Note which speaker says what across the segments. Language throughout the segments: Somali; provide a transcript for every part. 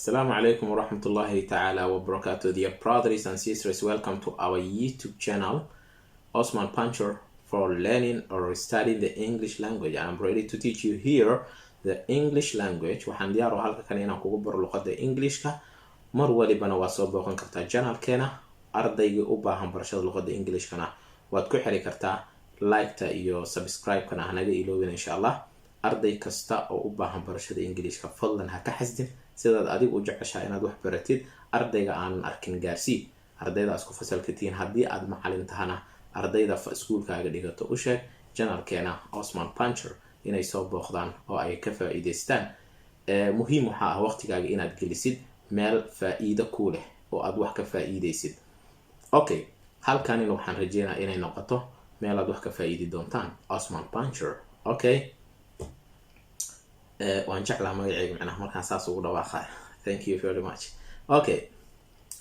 Speaker 1: Assalamu alaikum wa rahmatullahi ta'ala wa barakatuh. Dear brothers and sisters, welcome to our YouTube channel, Osman Puncher, for learning or studying the English language. I'm ready to teach you here the English language. Waxaan diyaar u halka kan inaan kugu baro luqadda Englishka. Mar walibana waa soo booqan kartaa channelkeena. Ardayga u baahan barashada luqadda Englishkana waad ku xiri kartaa like-ta iyo subscribe-kana hanaga iloobin insha Allah. Arday kasta oo u baahan barashada Englishka fadlan ha ka xasdin sidaad adigu u jeceshahay inaad wax baratid ardayga aan arkin gaarsii ardayda isku fasalka tihiin haddii aad macallin tahana ardayda iskuulkaaga dhigato u sheeg channelkeena Osman Puncher inay soo booqdaan oo ay ka faa'iideystaan. Muhiim waxa ah waqtigaaga inaad gelisid meel faa'iido ku leh oo aad wax ka faa'iideysid. Okay, halkan waxaan rajeynayaa inay noqoto meel aad wax ka faa'iidi doontaan. Osman Puncher. Okay. waan jeclaa magacayga macnaha markaan saas ugu dhawaaqay. Thank you very much. Okay,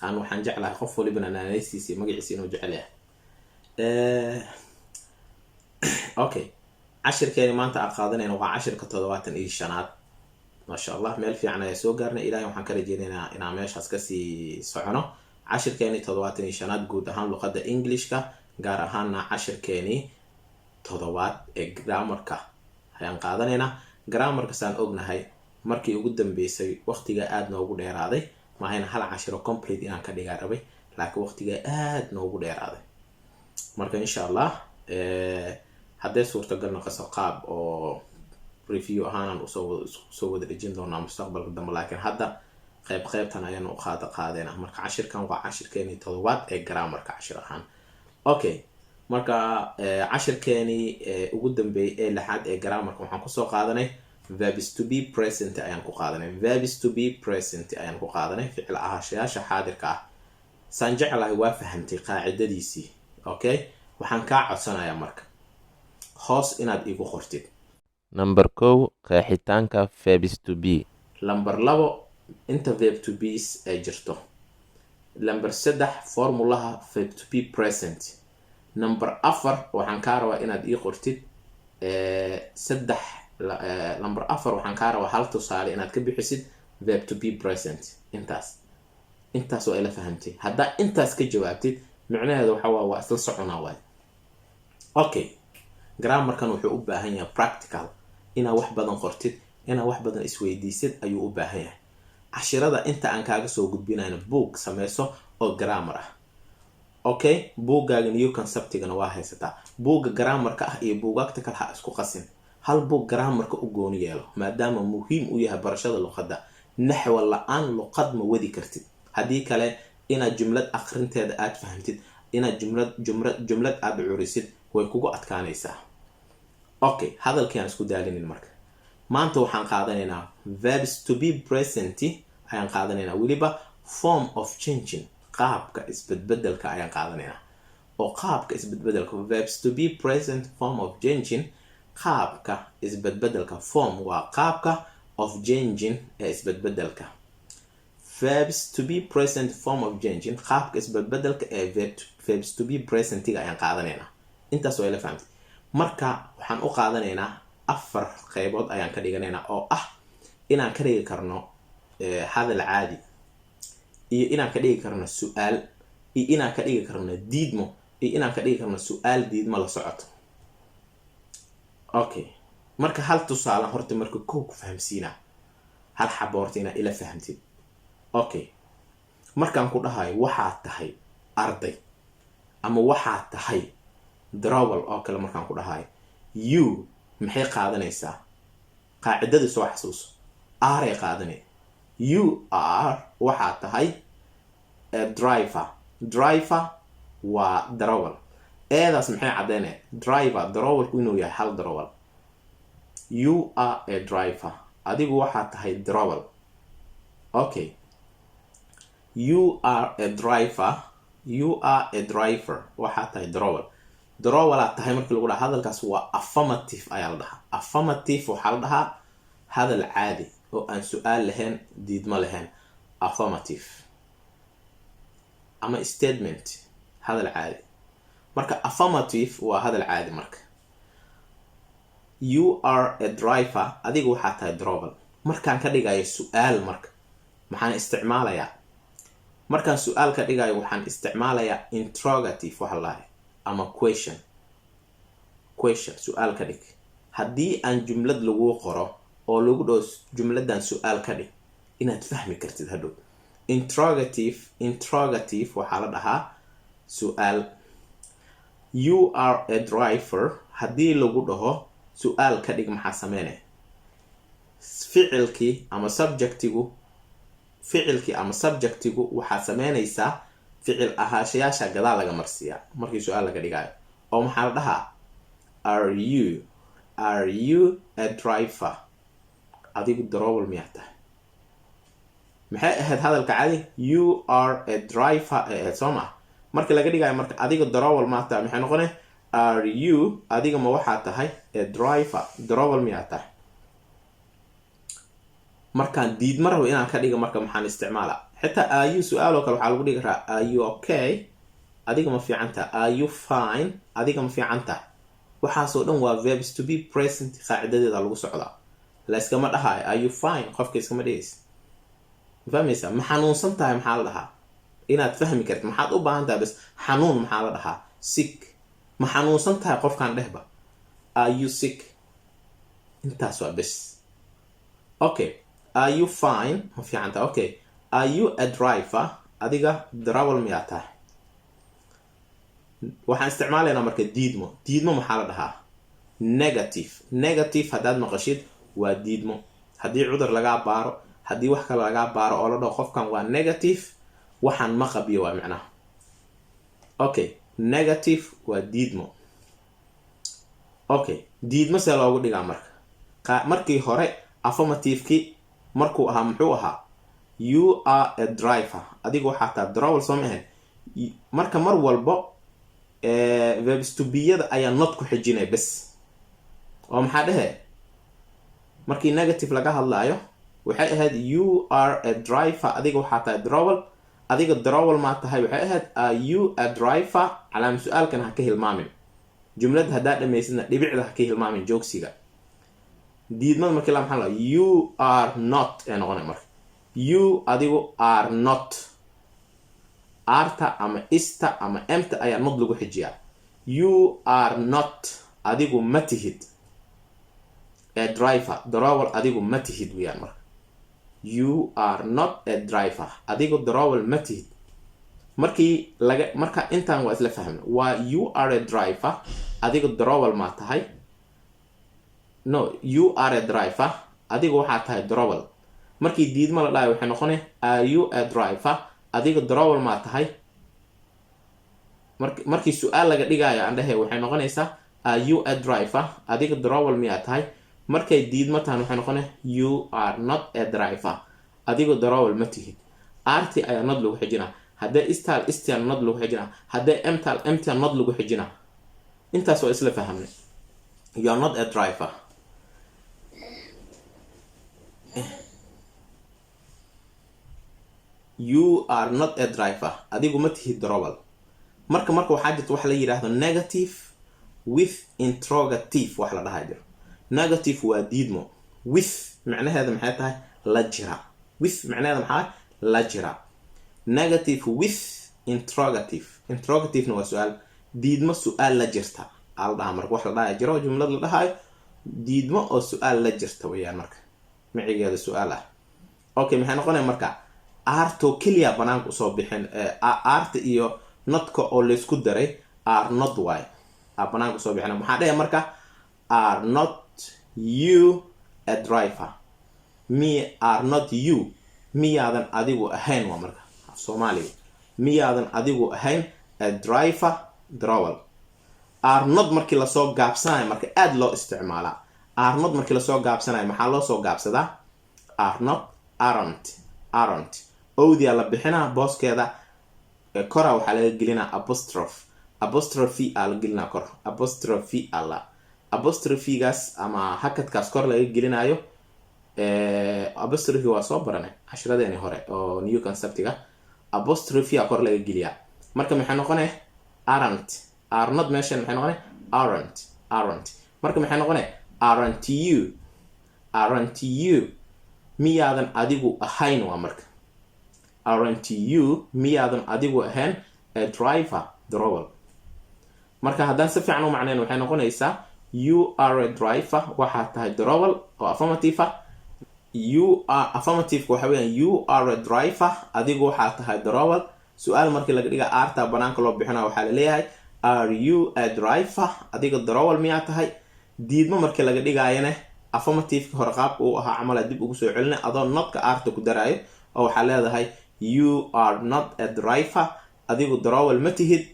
Speaker 1: aan waxaan jeclahay qof waliba naanaysiisa magaciisa inuu jecel yahay. Okay, cashirkeeni maanta aan qaadanayna waa cashirka 75aad. Masha Allah, meel fiican ayaa soo gaarnay. Ilaahay waxaan ka rajeynaynaa inaan meeshaas ka sii socono. Cashirkeeni 75aad guud ahaan luqadda Englishka, gaar ahaanna cashirkeeni 7aad ee grammarka ayaan qaadanaynaa. Grammarka saan ognahay markii ugu dambeysay waqtiga aad noogu dheeraaday maahayna hal cashiro complete inaan ka dhigaa rabay laakiin waqtiga aad noogu dheeraaday. Marka insha Allah haddii suurtagal noqoto qaab oo review ahaan aan soo wada dhejin doonaa mustaqbalka dambe, laakiin hadda qaybtan ayaan u qaadayna. Marka cashirkan waa cashirkeeni 7aad ee grammarka cashir ahaan. Okay, marka cashirkeeni ugu dambeeyay ee 6aad ee grammarka waxaan ku soo qaadanay verbs to be present ayaan ku qaadanay. Verbs to be present ayaan ku qaadanay ficil ahaashayaasha xaadirka ah. Saan jeclahay waa fahantay qaacidadiisii. Okay, waxaan ka codsanayaa marka hoos inaad igu qortid.
Speaker 2: Number 1 qeexitaanka verbs to be.
Speaker 1: Number 2 inta verb to be ay jirto. Number 3 formulaha verb to be present. Number 4 waxaan ka rabaa inaad ii qortid number 4 waxaan ka rabaa hal tusaale inaad ka bixisid verb to be present. intaas oo ay la fahantay. haddaa intaas ka jawaabtid macnaheedu waxa waa isla soconaa waay. Okay, grammarkan wuxuu u baahan yahay practical, inaad wax badan qortid, inaad wax badan isweydiisid ayuu u baahan yahay. cashirada inta aan kaaga soo gudbinayna book sameyso oo grammar ah. Okay, buugaaga new conceptigana waa haysataa. buugga grammarka ah iyo buugaagta kale ha isku qasin. hal buug grammarka u gooni yeelo maadaama muhiim u yahay barashada luqadda. naxwa la'aan luqad ma wadi kartid. haddii kale inaad jumlad akhrinteeda aad fahantid, inaad jumlad aad curisid way kugu adkaanaysaa. Okay, hadalkii aan isku daalinin marka. maanta waxaan qaadanaynaa verbs to be present ayaan qaadanaynaa, weliba form of changing, qaabka isbedbedelka ayaan qaadanaynaa. oo qaabka isbedbedelka verbs to be present form of changing, qaabka isbedbedelka form waa qaabka of changing ee isbedbedelka. verbs to be present form of changing, qaabka isbedbedelka ee verbs to be present ayaan qaadanaynaa. intaas way la fahamtay. marka waxaan u qaadanaynaa 4 qaybood ayaan ka dhiganaynaa oo ah inaan ka dhigi karno hadal caadi, iyo inaan ka dhigi karno su'aal, iyo inaan ka dhigi karno diidmo, iyo inaan ka dhigi karno su'aal diidmo la socoto. Okay, marka hal tusaale horta marka ku fahamsiina hal xabo horta inaad ila fahamtid. Okay, markaan ku dhahayo waxaad tahay arday ama waxaad tahay darawal oo kale, markaan ku dhahayo you maxay qaadanaysaa? qaacidada soo xasuuso. are ay qaadanay. you are waxaad tahay a driver waa darawal. eedaas maxay cadeynay? darawalku inuu yahay hal darawal. you are a driver, adigu waxaad tahay darawal. Okay, you are a driver waxaad tahay darawalaad tahay. markii lagu dhaha hadalkaas waa affirmative ayaa la dhahaa. affirmative waxaa la dhahaa hadal caadi oo aan su'aal lahayn, diidmo lahayn. affirmative ama statement, hadal caadi. marka affirmative waa hadal caadi. marka you are a driver, adigu waxaad tahay darawal. markaan ka dhigayo su'aal marka maxaan isticmaalayaa markaan su'aal ka dhigayo waxaan isticmaalayaa interrogative waxa la dhahay ama question su'aal ka dhig haddii aan jumlad lagu qoro oo lagu dhaho jumladan su'aal ka dhig inaad fahmi kartid hadhow interrogative waxaa la dhahaa su'aal you are a driver haddii lagu dhaho su'aal ka dhig maxaa sameynaya ficilkii ama subjectigu waxaa sameynaysaa ficil ahaashayaasha gadaal laga marsiiyaa markii su'aal laga dhigayo oo maxaa la dhahaa are you a driver adigu darawal miyaa tahay maxay ahayd hadalka cadi you are a driver ahayd soo maa marka laga dhigayo marka adiga darawal maa tahay maxay noqonay are you adiga ma waxaa tahay a driver darawal miyaa tahay markaan diidma rabo inaan ka dhiga marka maxaan isticmaalaa xitaa are you su'aal oo kale waxaa lagu dhigi karaa are you okay adiga ma fiican tahay are you fine adiga ma fiican tahay waxaasoo dhan waa verbs to be present qaacidadeeda lagu socdaa la iskama dhahayo are you fine qofka iskama dhigaysa fahmaysaa ma xanuunsan tahay maxaa la dhahaa inaad fahmi kartid maxaad u baahan tahay bas xanuun maxaa la dhahaa sick ma xanuunsan tahay qofkaan dhehba are you sick intaas waa bes okay are you fine ma fiican tahay okay are you a driver adiga darawal miyaa tahay waxaan isticmaalaynaa marka diidmo maxaa la dhahaa negative haddaad maqashid waa diidmo haddii cudur lagaa baaro haddii wax kale lagaa baaro oo la dhaho qofkan waa negative waxaan ma qabiyo waa macnaha okay negative waa diidmo okay diidmo see loogu dhigaa marka markii hore affirmativekii markuu ahaa muxuu ahaa you are a driver adiga waxaa tahay darawal soo ma ahayn marka mar walbo verbs to be-yada ayaa not ku xijinay bes oo maxaa dhehe markii negative laga hadlaayo waxay ahayd you are a driver adiga waxaa tahay darawal adiga darawal maa tahay waxay ahayd are you a driver calaam su-aalkan ha ka hilmaamin jumlada haddaa dhamaysidna dhibicda ha ka hilmaamin joogsiga diidmada markii la maxaa la you are not ee noqonay marka you adigu are not arta ama ista ama emta ayaa not lagu xijiyaa you are not adigu ma tihid a driver darawal adigu ma tihid weyaan marka you are not a driver adigu darawal ma tihid marka intaan waa isla fahmna waa you are a driver adigu darawal maa tahay no you are a driver adigu waxaa tahay darawal markii diidma la dhahay waxay noqonay are you a driver adiga darawal maa tahay markii su-aal laga dhigaayo aan dhahe waxay noqonaysaa are you a driver adiga darawal miyaa tahay markay diidma tahan waxay noqonay you are not a driver adiga darawal ma tihid arti ayaa not lagu xijinaa haddee istial not lagu xijinaa haddee emtal not lagu xijinaa intaas waa isla fahamnay you are not a driver you are not a driver adigu ma tihid darawal marka waxaa jirta wax la yiraahdo negative with interrogative wax la dhahay jiro negative waa diidmo with macnaheeda maxay tahay la jira with macnaheeda maxaa la jira negative with interrogative na waa su-aal diidmo su-aal la jirta al dhaha marka wax la dhahay jiro jumlad la dhahayo diidmo oo su-aal la jirta weyaan marka micigeeda su-aal ah okay maxay noqonaya marka arto keliya banaanka usoo bixin arta iyo notka oo laysku daray are not why banaanka usoo bixin maxaa dhahay marka are not you a driver me are not you miyaadan adigu ahayn waa marka Soomaaliga miyaadan adigu ahayn a driver darawal are not markii la soo gaabsanayo marka aad loo isticmaalaa are not markii la soo gaabsanayo maxaa loo soo gaabsadaa are not aren't owdiya la bixinaa booskeeda kora waxaa laga gelinaa apostrophe aa la gelinaa kor apostrophigaas ama hakadkaas kor laga gelinayo apostrophe waa soo baranay cashiradeeni hore oo new conceptiga apostrophe aa kor laga geliyaa marka maxay noqonay aren't are not meeshan maxay noqonay aren't marka maxay noqonay aren't you miyaadan adigu ahayn waa marka aren't you miyaadan adigu ahayn a driver darawal. marka haddaan si fiican u macnayn waxay noqonaysaa you are a driver waxaad tahay darawal oo affirmative ah. You are affirmative waxa weeyaan you are a driver adigu waxaad tahay darawal. su-aal markii laga dhiga aarta banaanka loo bixinaa waxaa la leeyahay are you a driver adiga darawal miyaa tahay. diidmo markii laga dhigaayana affirmative hore qaabka uu ahaa camal dib ugu soo celinay adoo notka aarta ku daraayo oo waxaa leedahay you are not a driver adigu darawal ma tihid.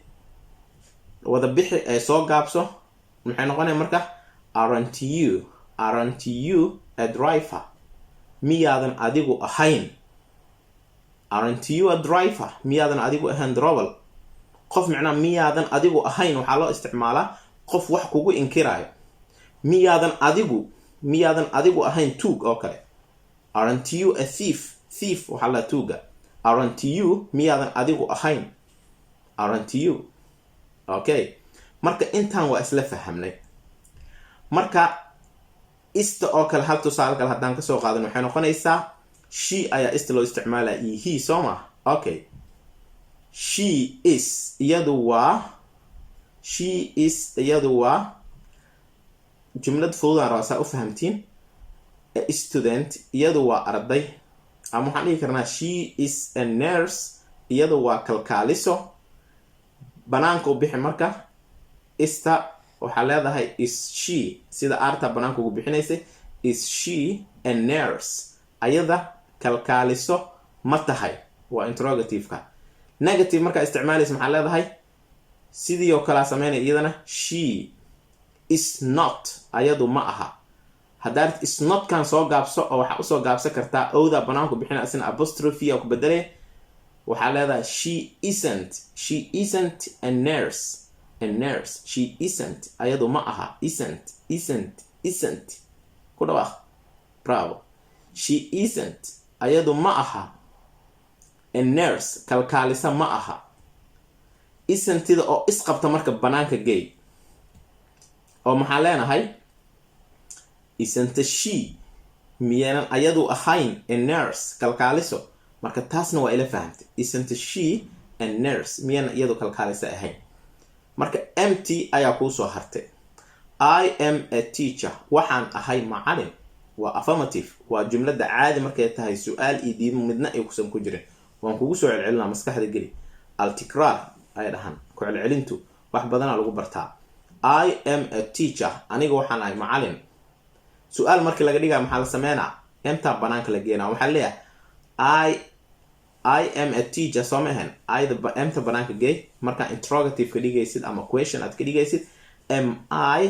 Speaker 1: wada bixi ay soo gaabso maxay noqonaya marka aren't you a driver miyaadan adigu ahayn. aren't you a driver miyaadan adigu ahayn darawal. qof macnaa miyaadan adigu ahayn waxaa loo isticmaalaa qof wax kugu inkiraayo. miyaadan adigu ahayn tuug oo kale. aren't you a thief waxaa la tuuga. aren't you miyaadan adigu ahayn. aren't you. okay marka intaan waa isla fahamnay. marka ista oo kale hal tusaale kale haddaan kasoo qaadan waxay noqonaysaa she ayaa ista loo isticmaalaa iyo he soo ma. okay she is iyadu waa jumlad fududaan rabaa saa u fahamtiin. a student iyadu waa arday ama waxaan dhihi karnaa she is a nurse iyadu waa kalkaaliso. banaanka u bixi marka ista waxaa leedahay is she sida aarta banaanka ugu bixinaysay is she a nurse ayada kalkaaliso ma tahay waa interrogative-ka. negative markaa isticmaalaysa maxaa leedahay sidii oo kalea sameynaya iyadana she is not ayadu ma aha. haddaad is not kan soo gaabso oo waxaa usoo gaabsan kartaa owda banaanku bixina asina apostrophe ku bedelay waxaa leedahay she isn't a nurse she isn't ayadu ma aha. isn't ku dhawaaq bravo. she isn't ayadu ma aha a nurse kalkaalisa ma aha. isntida oo isqabta marka banaanka gay oo maxaa leenahay isn't she miyaanan ayadu ahayn a nurse kalkaaliso. marka taasna waa ila fahamtay isn't she a nurse miyaanan iyadu kalkaalisa ahayn. marka empty ayaa kuu soo hartay. I am a teacher waxaan ahay macalin waa affirmative waa jumlada caadi markay tahay su-aal iyo diidmo midna ay kusan ku jirin. waan kugu soo celcelinaa maskaxda geli. altikraar ay dhahan ku celcelintu wax badanaa lagu bartaa. I am a teacher aniga waxaan ahay macalin. su-aal markii laga dhigaa maxaa la sameynaa emta banaanka la geenaa waxaa leeyahay I am a teacher soo mahan emta banaanka gey. markaa interrogative ka dhigaysid ama question aad ka dhigaysid am I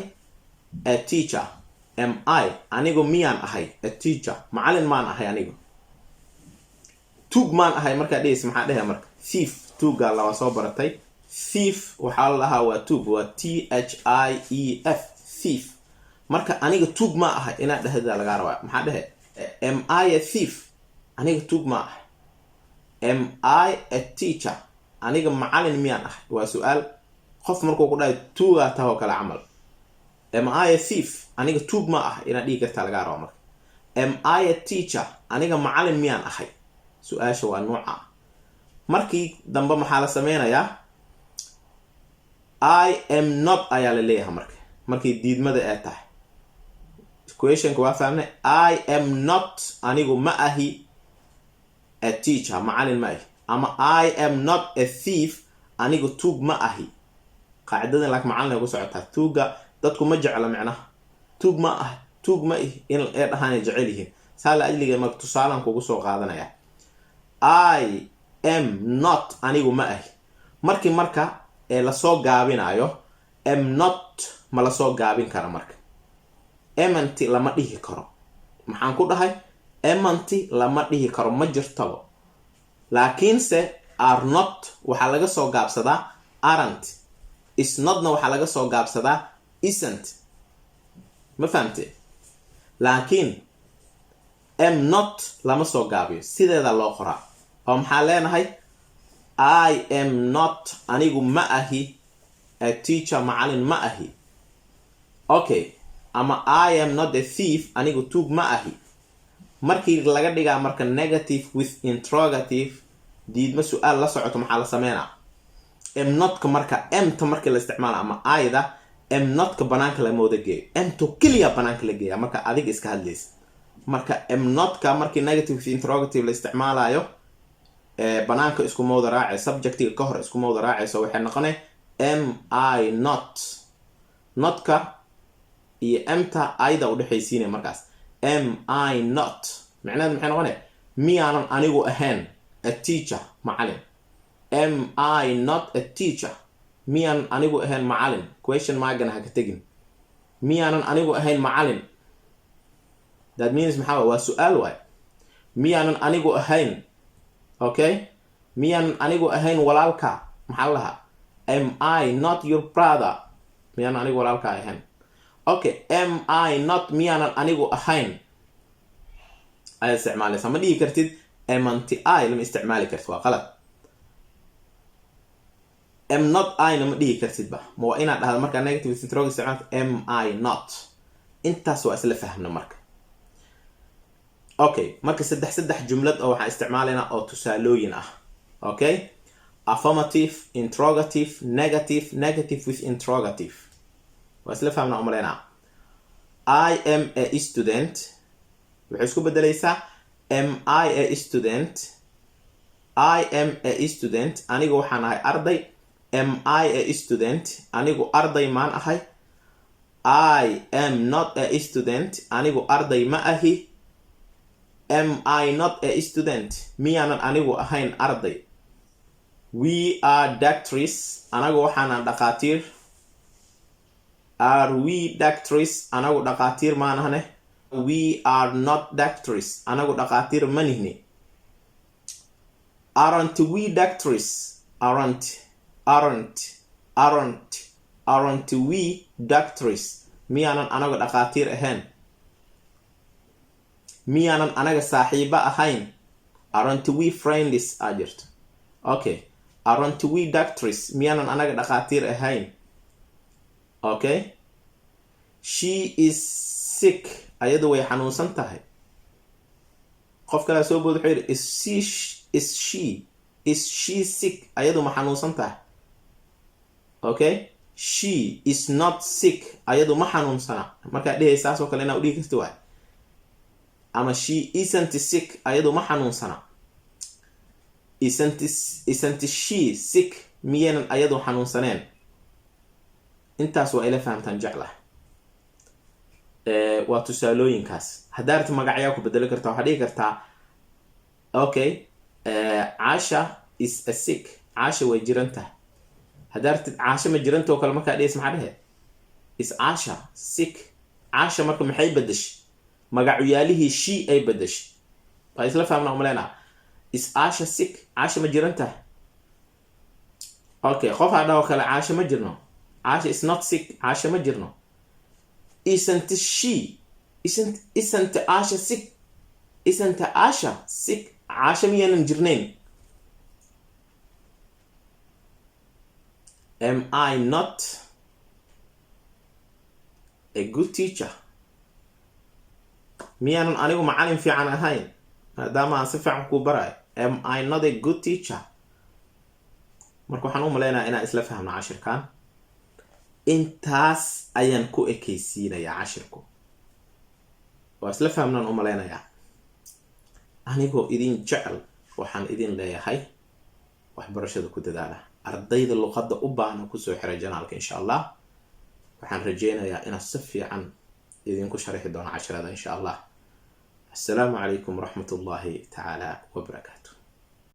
Speaker 1: a teacher am I anigu miyaan ahay a teacher macalin maan ahay anigu. tuug maan ahay markaa dhigaysid maxaa dhehe marka thief tuuga laba soo baratay. thief waxaa la dhahaa waa tuug waa thief thief. marka aniga tuug ma ahay inaad dhehda laga rabaa maxaa dhehe am I a thief aniga tuug ma ahay. am I a teacher aniga macalin miyaan ahay waa su-aal qof markuu ku dhahay tuugaa tahoo kale camal. am I a thief aniga tuug ma ahay inaad dhigi kartaa laga raba marka. am I a teacher aniga macalin miyaan ahay su-aasha waa nooca. markii dambe maxaa la sameynayaa I am not ayaa la leeyahay markii diidmada ay tahay. questionka waa fahamnay. I am not anigu ma ahi a teacher macalin ma ahi. ama I am not a thief anigu tuug ma ahi. qaacidadan laakiin macalin ay ku socotaa tuuga dadku ma jecla macnaha tuug ma ahi tuug ma ahi in ay dhahaan ay jecel yihiin. saa la ajliga marka tusaalan kugu soo qaadanaya I am not anigu ma ahi. marka ee lasoo gaabinayo am not ma lasoo gaabin kara marka. emanti lama dhihi karo. maxaan ku dhahay emanti lama dhihi karo ma jirtaba. laakiinse are not waxaa laga soo gaabsadaa aren't. is notna waxaa laga soo gaabsadaa isn't. ma fahamte. laakiin am not lama soo gaabiyo sideeda loo qoraa oo maxaa leenahay I am not anigu ma ahi a teacher macalin ma ahi. okay ama I am not a thief anigu tuug ma ahi. markii laga dhigaa marka negative with interrogative diidma su-aal la socoto maxaa la sameynaa am notka marka amta markii la isticmaalo ama ayda am notka banaanka lama wada geeyo amto keliya banaanka la geeya marka adiga iska hadlaysa marka am notka markii negative interrogative la isticmaalayo banaanka isku mawda raacay subjectiga ka hor isku mawda raacayso waxay noqonay am I not notka iyo amta ayda u dhaxaysiinay markaas am I not macnaheedu maxay noqonay miyaanan anigu ahayn a teacher macallin am I not a teacher miyaanan anigu ahayn macallin question markana ha ka tegin miyaanan anigu ahayn macallin that means maxaa waa su-aal waay miyaanan anigu ahayn okay miyaanan anigu ahayn walaalka maxaa lahaa am I not your brother miyaanan anigu walaalka ahayn okay am I not miyaanan anigu ahayn ay isticmaalaysa ma dhihi kartid amanti I lama isticmaali kartid waa qalad am not I na ma dhihi kartid ba ma waa inaad dhahdo markaa negative interrogative isticmaalto am I not intaas waa isla fahmna marka okay marka saddex jumlad oo waxaan isticmaalaynaa oo tusaalooyin ah okay affirmative interrogative negative with interrogative waa isla fahmna umaleynaa I am a student waxay isku bedelaysaa am I a student I am a student anigu waxaan ahay arday am I a student anigu arday maan ahay I am not a student anigu arday ma ahi am I not a student miyaanan anigu ahayn arday we are doctors anagu waxaanan dhaqaatiir are we doctors anagu dhaqaatiir maanahane we are not doctors anagu dhaqaatiir ma nihni aren't we doctors aren't we doctors miyaanan anaga dhaqaatiir ahayn miyaanan anaga saaxiiba ahayn aren't we friends aa jirto okay aren't we doctors miyaanan anaga dhaqaatiir ahayn okay she is sick ayadu way xanuunsan tahay qof kale soo bood wuxuu yidhi is she sick ayadu ma xanuunsan tahay okay she is not sick ayadu ma xanuunsana markaa dhehaysaas oo kale inaa u dhihi karti waay ama she isn't sick ayadu ma xanuunsana isn't she sick miyaynan ayadu xanuunsaneen intaas waa ila fahamtaan jeclah waa tusaalooyinkaas haddaa rabta magacyaa ku bedeli kartaa waxaa dhihi kartaa okay Asha is a sick Asha way jirantahay haddaa rabtid Asha ma jiranta oo kale markaa dhehaysa maxaa dhehe is Asha sick Asha marka maxay bedeshay magacuyaalihii she ay bedeshay waa isla fahamnaa umaleynaa is Asha sick Asha ma jirantahay okay qof hadhaa oo kale Asha ma jirno Asha is not sick Asha ma jirno isn't Asha sick isn't Asha sick Asha miyaanan jirnayn am I not a good teacher miyaanan anigu macallin fiican ahayn maadaama aan si fiican kuu barayo am I not a good teacher marka waxaan u maleynayaa inaan isla fahmno cashirkan intaas ayaan ku ekaysiinayaa cashirku waa isla fahmnaan u maleynayaa anigoo idin jecel waxaan idin leeyahay waxbarashada ku dadaala ardayda luqadda u baahna kusoo xira janaalka insha allah waxaan rajeynayaa inaad si fiican idinku sharixi doono cashirada insha allah assalaamu calaykum waraxmatullaahi tacaala wabarakaatu